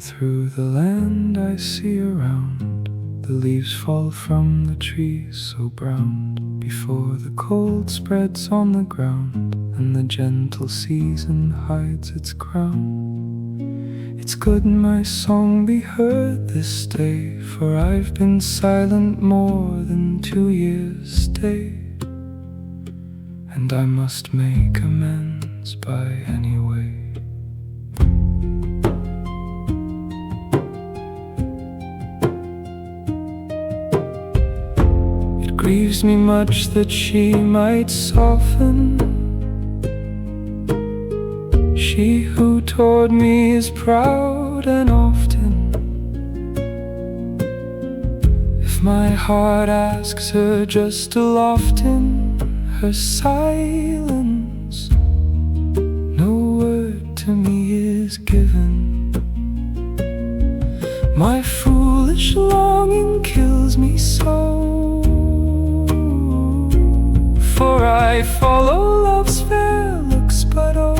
through the land I see around. The leaves fall from the trees so brown before the cold spreads on the ground, and the gentle season hides its crown. It's good my song be heard this day, for I've been silent more than 2 years stay, and I must make amends by any way. It grieves me much that she might soften, she who toward me is proud and often. If my heart asks her just to loft in her silence, no word to me is given. My foolish longing kills me so, for I follow love's fair looks, but oh,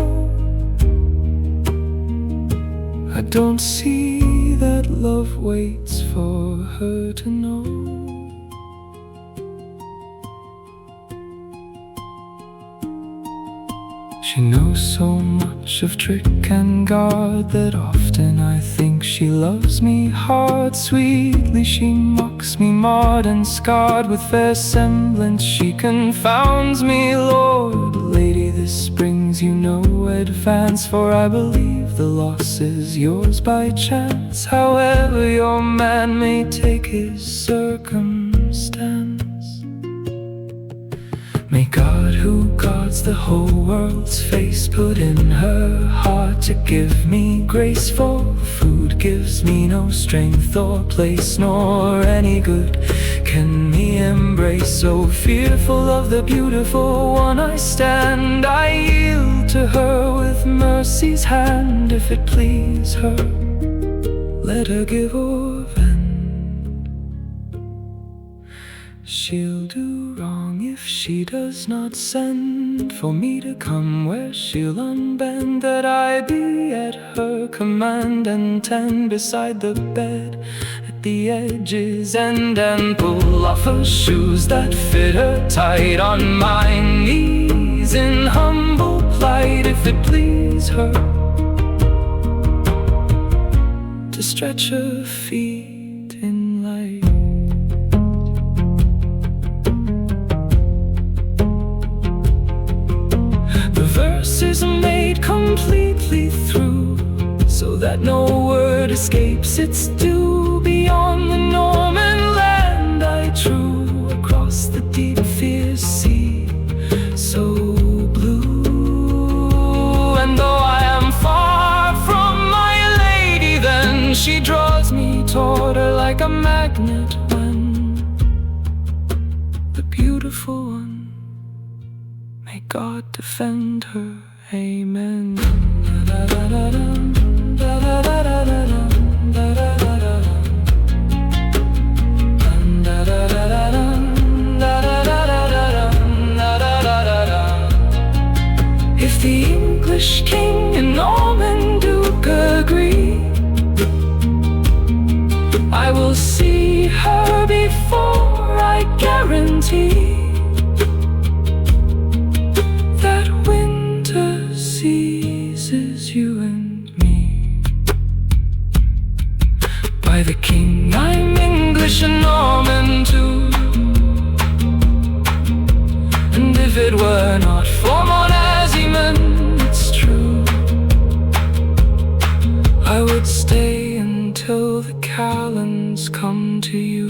I don't see that love waits for her to know. She knows so much of trick and guard that often I think she loves me hard. Sweetly she mocks me, marred and scarred, with fair semblance she confounds me. Lord, lady, this brings you no advance, for I believe the loss is yours by chance, however your man may take his circumstance. May God, who guards the whole world's face, put in her heart to give me grace, for food gives me no strength or place, nor any good can me embrace. So fearful of the beautiful one I stand, I yield to her with mercy's hand. If it please her, let her give or vend. She'll do wrong if she does not send for me to come where she'll unbend, that I be at her command and tend beside the bed at the edge's end, and pull off her shoes that fit her tight on my knees in humble plight. If it please her, to stretch her feet in light. The verse is made completely through, so that no word escapes its due. Beyond the Norman land I drew, across the deep fierce sea so blue. And though I am far from my lady, then she draws me toward her like a magnet, when the beautiful one, may God defend her. Amen. If the English king and Norman duke agree, I will see her before I guarantee that winter seizes you and me. By the king, I'm English and Norman too, and if it were not for Monaziman, it's true, I would stay until the Callans come to you.